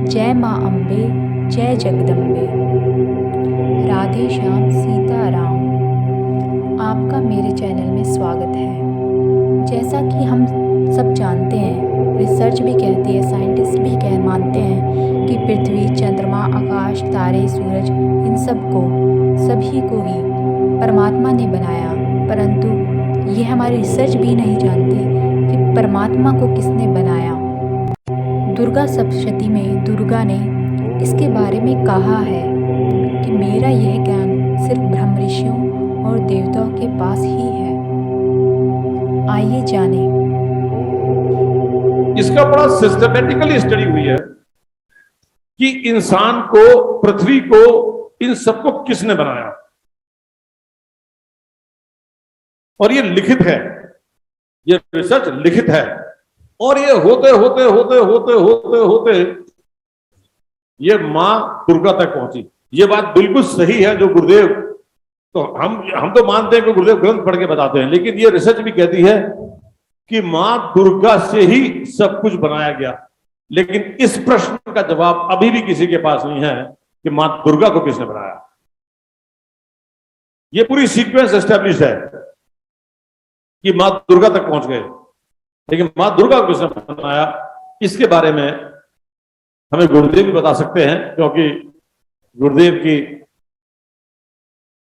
जय माँ अम्बे, जय जगदम्बे। राधे श्याम सीताराम। आपका मेरे चैनल में स्वागत है। जैसा कि हम सब जानते हैं, रिसर्च भी कहती है, साइंटिस्ट भी मानते हैं कि पृथ्वी, चंद्रमा, आकाश, तारे, सूरज, इन सभी को ही परमात्मा ने बनाया। परंतु ये हमारी रिसर्च भी नहीं जानती कि परमात्मा को किसने बनाया। दुर्गा सप्तशती में दुर्गा ने इसके बारे में कहा है कि मेरा यह ज्ञान सिर्फ ब्रह्म ऋषियों और देवताओं के पास ही है। आइए जाने। इसका बड़ा सिस्टमेटिकली स्टडी हुई है कि इंसान को, पृथ्वी को, इन सबको किसने बनाया। और ये लिखित है, ये रिसर्च लिखित है। और ये होते होते होते होते होते होते ये मां दुर्गा तक पहुंची। ये बात बिल्कुल सही है जो गुरुदेव, तो हम तो मानते हैं कि गुरुदेव ग्रंथ पढ़ के बताते हैं, लेकिन ये रिसर्च भी कहती है कि मां दुर्गा से ही सब कुछ बनाया गया। लेकिन इस प्रश्न का जवाब अभी भी किसी के पास नहीं है कि मां दुर्गा को किसने बनाया। ये पूरी सीक्वेंस एस्टेब्लिश है कि मां दुर्गा तक पहुंच गए, लेकिन मां दुर्गा को किसने बनाया, इसके बारे में हमें गुरुदेव भी बता सकते हैं, क्योंकि गुरुदेव की,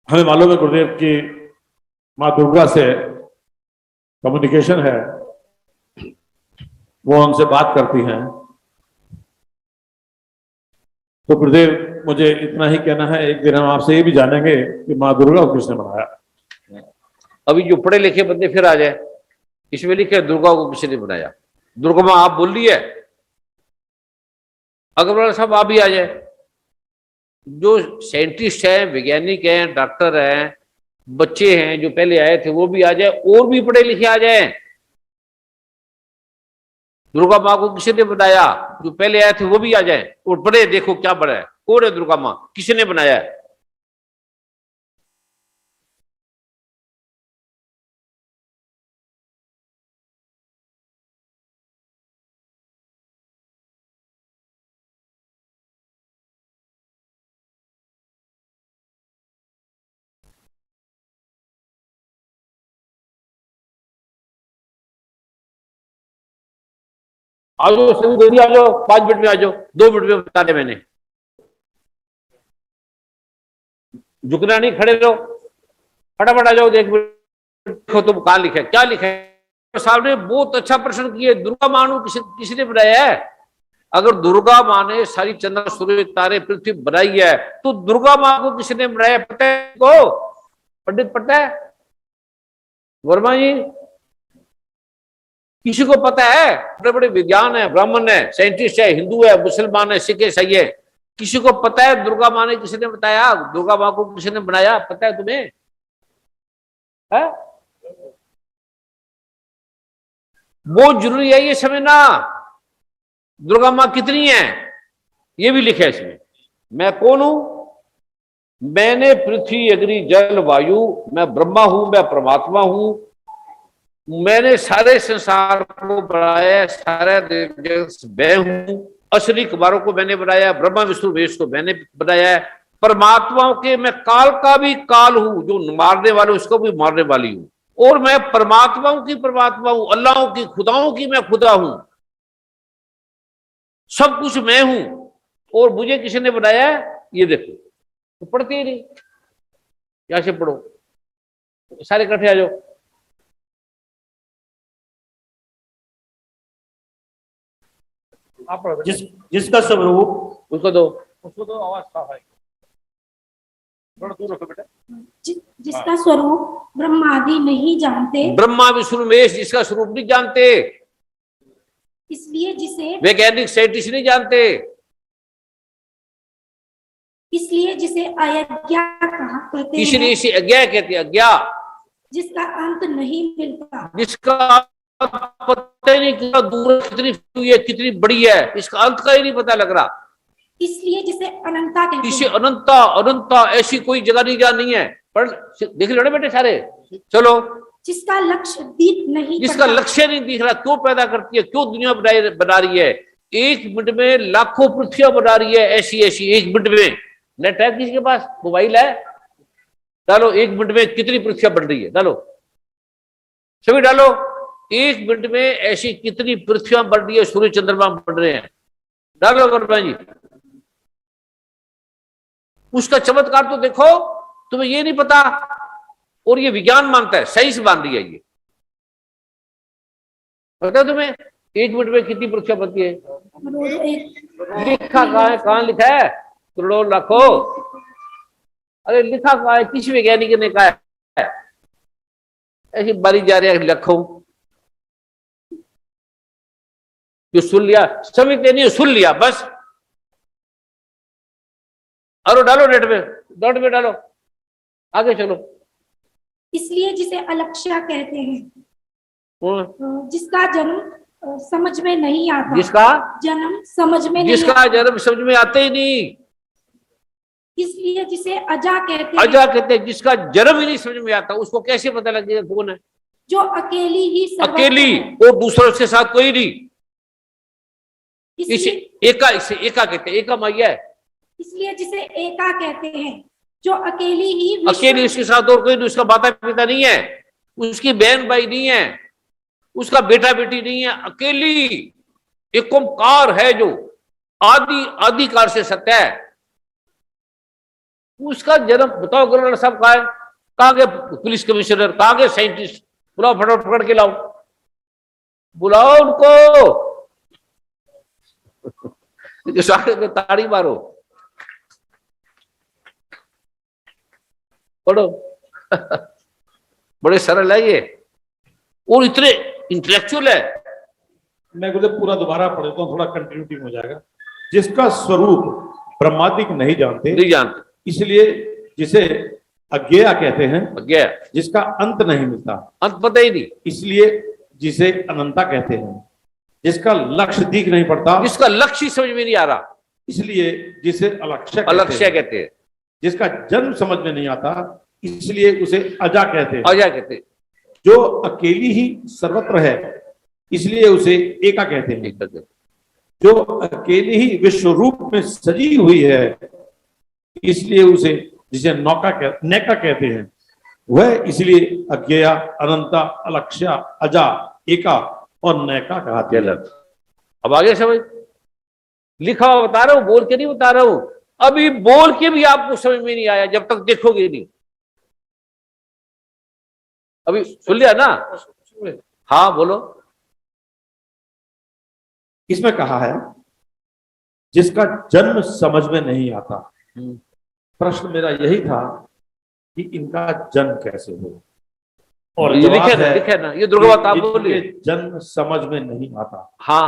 हमें मालूम है गुरुदेव की मां दुर्गा से कम्युनिकेशन है, वो हमसे बात करती हैं। तो गुरुदेव, मुझे इतना ही कहना है, एक दिन हम आपसे ये भी जानेंगे कि मां दुर्गा को किसने बनाया। अभी जो पढ़े लिखे बंदे फिर आ जाए, इसमें लिखे दुर्गा को किसने बनाया। दुर्गा मां आप बोल रही है, अग्रवाल साहब आप भी आ जाए। जो साइंटिस्ट हैं, वैज्ञानिक हैं, डॉक्टर हैं, बच्चे हैं जो पहले आए थे वो भी आ जाए, और भी पढ़े लिखे आ जाए। दुर्गा मां को किसने बनाया, जो पहले आए थे वो भी आ जाए और पढ़े, देखो क्या बना है, कौन है दुर्गा मां, किसने बनाया है। आ जाओ, सभी जल्दी आ जाओ, 5 मिनट में आ जाओ, 2 मिनट में बता दे मैंने। झुकना नहीं, खड़े रहो, फटाफट आ जाओ। देखो तुम कहां लिखा है, क्या लिखा है। साहब ने बहुत अच्छा प्रश्न किया, दुर्गा मां को किसने बनाया है। अगर दुर्गा मां ने सारी चंद्र सूर्य तारे पृथ्वी बनाई है, तो दुर्गा मां को किसने बनाया, पता है को पंडित, पता है वर्मा जी, किसी को पता है। बड़े बड़े विज्ञान है, ब्राह्मण है, साइंटिस्ट है, हिंदू है, मुसलमान है, सिख है, ईसाई है, किसी को पता है दुर्गा मां ने किसने बताया, दुर्गा मां को किसने बनाया, पता है तुम्हें है? बहुत जरूरी है ये समझना, दुर्गा मां कितनी है, ये भी लिखा है इसमें। मैं कौन हूं, मैंने पृथ्वी, अग्नि, जल, वायु, मैं ब्रह्मा हूं, मैं परमात्मा हूं, मैंने सारे संसार को बनाया, सारे जगत मैं हूं, असली कुमारों को मैंने बनाया, ब्रह्मा विष्णु महेश को मैंने बनाया है। परमात्माओं के मैं काल का भी काल हूं, जो मारने वाले उसको भी मारने वाली हूं, और मैं परमात्माओं की परमात्मा हूं, अल्लाहों की, खुदाओं की मैं खुदा हूं, सब कुछ मैं हूं। और मुझे किसने बनाया है, ये देखो। तो पढ़ते ही नहीं, यहां से पढ़ो, सारे इकट्ठे आ जाओ। जिसका स्वरूप, उसको दो, आवाज साफ है, थोड़ा दूर रखो बेटा। जिसका स्वरूप ब्रह्मादि नहीं जानते, ब्रह्मा विष्णु महेश जिसका स्वरूप नहीं जानते, इसलिए जिसे वैज्ञानिक साइंटिस्ट नहीं जानते, इसलिए जिसे अयज्ञा कहते इसलिए हैं, इसे अज्ञा कहते हैं। अज्ञा जिसका अंत नहीं मिलता, जिसका पता ही नहीं कितना दूर है, कितनी हुई है, कितनी बड़ी है, इसका अंत का ही नहीं पता लग रहा। इसलिए जिसे अनंता कहते इसे हैं, अनंता, अनंता ऐसी कोई जगह नहीं जहाँ नहीं है। पर देख लो ना बेटे सारे, चलो। जिसका लक्ष्य दिख नहीं जिसका पड़ता, लक्ष्य नहीं दिख रहा, क्यों पैदा करती है, क्यों दुनिया बना रही है, एक मिनट में लाखों पृथ्वियां बना रही है, ऐसी ऐसी एक मिनट में। नेट है किसी के पास, मोबाइल है, डालो एक मिनट में कितनी पृथ्वियां बन रही है, डालो सभी डालो, एक मिनट में ऐसी कितनी पृथ्वियां बन रही है, सूर्य चंद्रमा बन रहे हैं, डालो गुरबान जी। उसका चमत्कार तो देखो, तुम्हें ये नहीं पता, और ये विज्ञान मानता है, साइंस मान रही है ये। पता है तुम्हें एक मिनट में कितनी पृथ्वियां बनती है? लिखा कहाँ है, कहाँ लिखा है? करोड़ों लाखों। अरे लिखा कहाँ है, किसी वैज्ञानिक ने कहा है? ऐसी बारी जा रही है लाखों, जो सुन लिया, समझते नहीं सुन लिया बस। और डालो नेट में डालो, आगे चलो। इसलिए जिसे अलक्ष्या कहते हैं, जिसका जन्म समझ में नहीं आता, जिसका जन्म समझ में नहीं जिसका आता, जन्म समझ में आते ही नहीं। इसलिए जिसे अजा कहते हैं, अजा कहते हैं, जिसका जन्म ही नहीं समझ में आता, उसको कैसे पता लगेगा कौन है? जो अकेली ही सर्वत्र अकेली, है। और दूसरों के साथ कोई नहीं। इसे इसलिए एका कहते हैं, एका मैया है। इसलिए जिसे एका कहते हैं, जो अकेली ही विश्व, अकेली, उसके साथ और कोई नहीं, उसका माता पिता नहीं है, उसकी बहन भाई नहीं है, उसका बेटा बेटी नहीं है, अकेली एक ओंकार है जो आदिकाल से सत्य है। उसका जन्म बताओ गवर्नर साहब कहाँ है? कहाँ के पुलिस कमिश्नर, कहाँ के साइंटिस्ट? बुलाओ, फटाफट पकड़ के लाओ, बुलाओ उनको। जो सारे में ताड़ी मारो, पढ़ो। बड़े सरल है ये, और इतने इंटेलेक्चुअल है। मैं गुरुदेव पूरा दोबारा पढ़ देता हूँ, थोड़ा कंटिन्यूटी हो जाएगा। जिसका स्वरूप ब्रह्मादिक नहीं जानते, नहीं जानते, इसलिए जिसे अज्ञेय कहते हैं, अज्ञेय, जिसका अंत नहीं मिलता, अंत पता ही नहीं, इसलिए जिसे अनंता कहते हैं, जिसका लक्ष्य दिख नहीं पड़ता, जिसका लक्ष्य ही समझ में नहीं आ रहा, इसलिए जिसे अलक्ष्य कहते हैं, जिसका जन्म समझ में नहीं आता, इसलिए उसे अजा कहते हैं, अजा कहते हैं, जो अकेली ही सर्वत्र है, इसलिए उसे एका कहते हैं, ठीक है। जो अकेली ही विश्व रूप में सजी हुई है, इसलिए उसे जिसे नैका कहते हैं, वह इसलिए अज्ञेया, अनंता, अलक्ष्या, अजा, एका और नैका कहते हैं। अब आगे समझ, लिखा हुआ बता रहा हूं, बोल के नहीं बता रहा हूं। अभी बोल के भी आपको समझ में नहीं आया जब तक देखोगे नहीं। अभी सुन लिया ना? हाँ बोलो। इसमें कहा है जिसका जन्म समझ में नहीं आता। प्रश्न मेरा यही था कि इनका जन्म कैसे हो, और ये लिखे ना, ये दुर्गा बात आप बोलिए, जन्म समझ में नहीं आता। हाँ,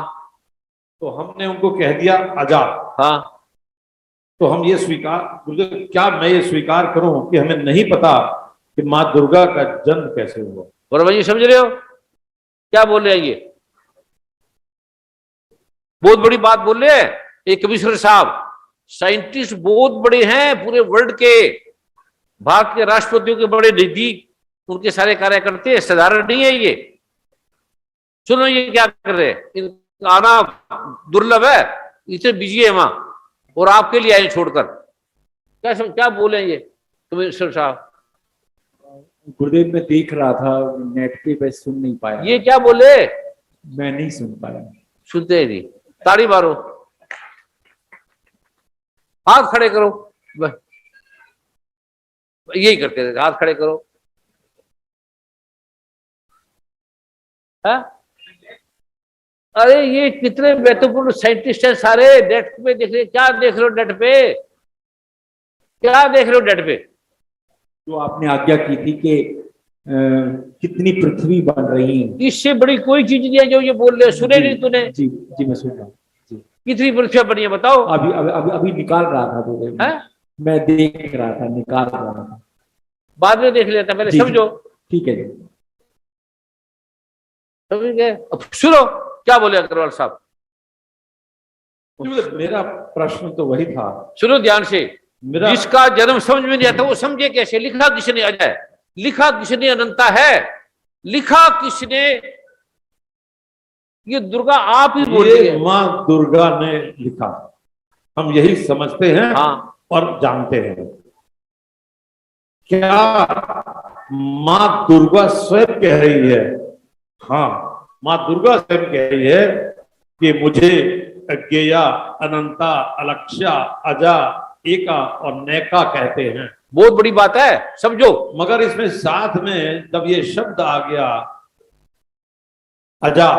तो हमने उनको कह दिया अजा। हाँ, तो हम ये स्वीकार, क्या मैं ये स्वीकार करूं कि हमें नहीं पता कि माँ दुर्गा का जन्म कैसे हुआ? बराबर जी, समझ रहे हो क्या बोल रहे हैं? ये बहुत बड़ी बात बोल रहे हैं एक कमिश्नर साहब। साइंटिस्ट बहुत बड़े हैं पूरे वर्ल्ड के, भारत के राष्ट्रपतियों के बड़े नजदीक उनके सारे कार्य करते हैं, साधारण नहीं है ये। सुनो ये क्या कर रहे हैं, इनका आना दुर्लभ है, इतने बिजी है वहां, और आपके लिए आए छोड़कर। क्या बोले ये कमिश्नर साहब? गुरुदेव मैं देख रहा था नेट पे, बस सुन नहीं पाया। ये क्या बोले? मैं नहीं सुन पाया। सुनते ही नहीं, ताड़ी मारो, हाथ खड़े करो, यही करते थे, हाथ खड़े करो। है? अरे ये कितने महत्वपूर्ण साइंटिस्ट हैं सारे, नेट पे देख रहे, क्या देख रहे हो नेट पे, क्या देख रहे हो नेट पे? जो आपने आज्ञा की थी कि कितनी पृथ्वी बन रही है, इससे बड़ी कोई चीज नहीं है जो ये बोल रहे, सुने नहीं तूने? जी जी मैं सुन रहा हूँ जी। कितनी पृथ्वी बनी है बताओ? अभी अभी अभी, अभी निकाल रहा था गुरुदेव, मैं देख रहा था, निकाल रहा था। बाद में देख लेता, पहले जी, समझो। ठीक है जी। समझ गए? अब सुनो क्या बोले अग्रवाल साहब, मेरा प्रश्न तो वही था। सुनो ध्यान से। मेरा जिसका जन्म समझ में नहीं आता वो समझे कैसे? लिखा किसने अजय? लिखा किसने अनंता है? लिखा किसने? ये दुर्गा आप ही बोल रही ये है। माँ दुर्गा ने लिखा, हम यही समझते हैं हाँ, और जानते हैं। क्या माँ दुर्गा स्वयं कह रही है? हाँ, माँ दुर्गा स्वयं कह रही है कि मुझे अज्ञेया, अनंता, अलक्ष्या, अजा, एका और नैका कहते हैं। बहुत बड़ी बात है, समझो। मगर इसमें साथ में जब ये शब्द आ गया अजा,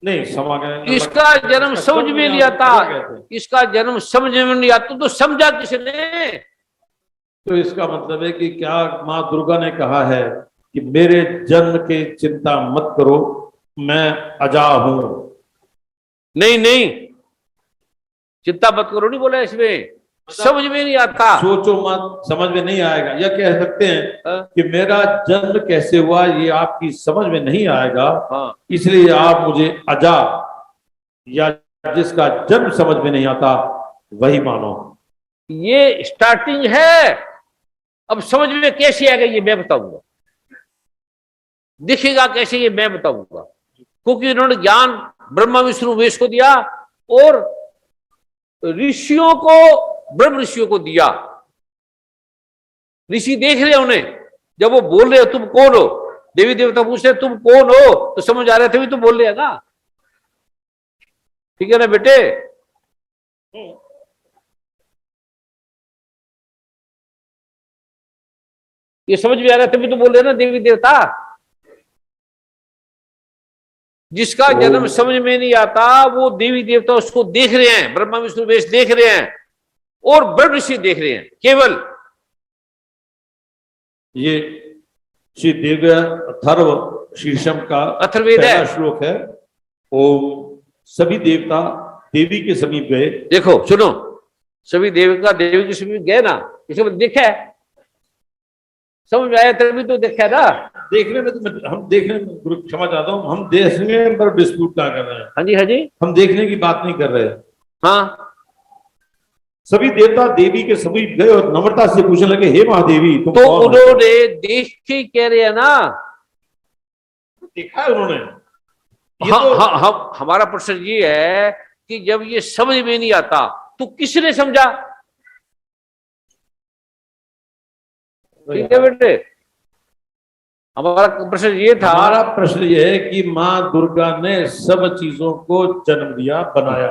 नहीं समा गया, इसका जन्म समझ में नहीं आता, इसका जन्म समझ में नहीं आता तो समझा किसने? तो इसका मतलब है कि क्या माँ दुर्गा ने कहा है कि मेरे जन्म की चिंता मत करो, मैं अजा हूं? नहीं नहीं, चिंता मत करो नहीं बोला इसमें, समझ में नहीं आता। सोचो मत, समझ में नहीं आएगा। या कह सकते हैं हाँ? कि मेरा जन्म कैसे हुआ ये आपकी समझ में नहीं आएगा, हाँ, इसलिए आप मुझे अजा या जिसका जन्म समझ में नहीं आता वही मानो। ये स्टार्टिंग है, अब समझ में कैसे आएगा ये मैं बताऊंगा, दिखेगा कैसे ये मैं बताऊंगा। क्योंकि उन्होंने ज्ञान ब्रह्मा विष्णु महेश को दिया और ऋषियों को, ब्रह्म ऋषियों को दिया। ऋषि देख रहे उन्हें, जब वो बोल रहे हो तुम कौन हो, देवी देवता पूछ रहे तुम कौन हो, तो समझ आ रहे थे भी तो बोल रहे हैं ना। ठीक है ना बेटे? ये समझ में आ रहा था भी तो बोल रहे ना देवी देवता। जिसका जन्म समझ में नहीं आता वो देवी देवता उसको देख रहे हैं, ब्रह्मा विष्णु महेश देख रहे हैं और ब्रह्म ऋषि देख रहे हैं। केवल ये श्री दिव्य अथर्व शीर्षम का अथर्ववेद पहला है। श्लोक है। ओम, सभी देवता देवी के समीप गए। देखो सुनो, सभी देवता देवी के समीप गए ना, इसे देखा है, समझ में आया तभी तो देखा है ना। देखने में तो हम देखने में, गुरु क्षमा चाहता हूँ, हम देखने पर डिस्प्यूट क्या कर रहे हैं? हाँ जी, हाँ जी, हम देखने की बात नहीं कर रहे हैं। हाँ। सभी देवता देवी के समीप गए और नम्रता से पूछने लगे, हे महादेवी तुम तो कौन हो? उन्होंने देख के कह रहे हैं ना, देखा है उन्होंने। ये हाँ, तो हाँ, हम हमारा प्रश्न ये है कि जब ये समझ में नहीं आता तो किसने समझा? ठीक है बेटे, हमारा प्रश्न ये था। हमारा प्रश्न ये है कि माँ दुर्गा ने सब चीजों को जन्म दिया, बनाया।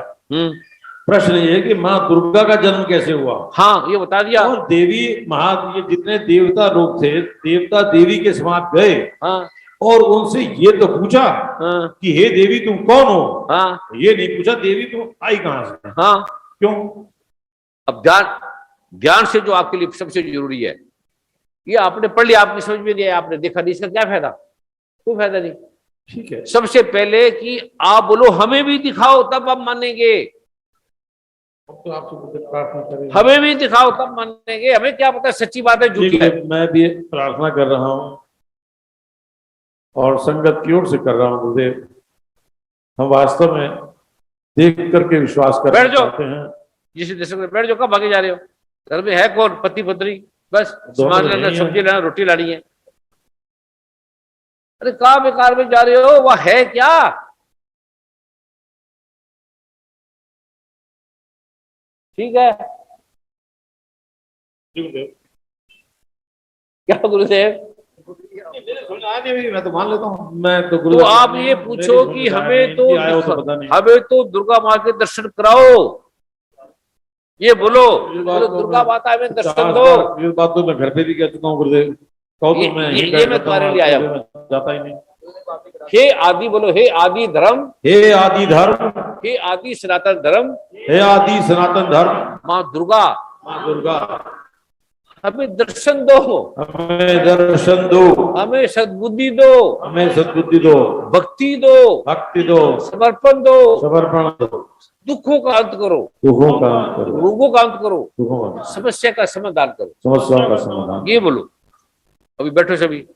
प्रश्न ये है कि माँ दुर्गा का जन्म कैसे हुआ? हाँ, ये बता दिया। और देवी ये जितने देवता लोग थे, देवता देवी के समाज गए। हाँ, और उनसे ये तो पूछा हाँ, कि हे देवी तुम कौन हो? हाँ, ये नहीं पूछा देवी तुम आई कहां से? हाँ। क्यों? अब ज्ञान से जो आपके लिए सबसे जरूरी है, ये आपने पढ़ लिया, आपकी समझ में नहीं आया, आपने देखा नहीं, इसका क्या फायदा? कोई फायदा नहीं। ठीक है, सबसे पहले कि आप बोलो हमें भी दिखाओ तब हम मानेंगे, तो आपसे प्रार्थना करें, हमें भी दिखाओ तब मानेंगे। हमें क्या पता सच्ची बात है झूठी है। मैं भी प्रार्थना कर रहा हूं और संगत की ओर से कर रहा हूं। गुरुदेव, हम वास्तव में देख करके विश्वास करना चाहते हैं। जिस देश में बैठ जाओ, कब भागे जा रहे हो? घर में है कौन? पति पत्नी, बस सामान लेना, सब्जी लेना, रोटी लानी है। अरे कहाँ बेकार में जा रहे हो? वह है क्या? ठीक है क्या गुरुदेव? मैं तो मान लेता हूँ। मैं तो तो आप ये पूछो कि हमें तो दुर्गा माँ के दर्शन कराओ, ये बोलो दुर्गा माता हमें दर्शन दो। इस बात तो मैं घर पे भी कह चुका हूँ गुरुदेव। कहो तो मैं ये मैं तुम्हारे लिए आया हूँ। जाता ही नहीं। हे आदि बोलो, हे आदि धर्म, हे आदि धर्म, हे आदि सनातन धर्म, हे आदि सनातन धर्म, माँ दुर्गा, माँ दुर्गा हमें दर्शन दो, हमें दर्शन दो, हमें सद्बुद्धि दो, हमें सद्बुद्धि दो, भक्ति दो, भक्ति दो, समर्पण दो, समर्पण दो, दुखों का अंत करो, दुखों का अंत करो, रोगों का अंत करो, दुखों का, समस्या का समाधान करो। समस्याओं का समाधान। ये बोलो। अभी बैठो सभी।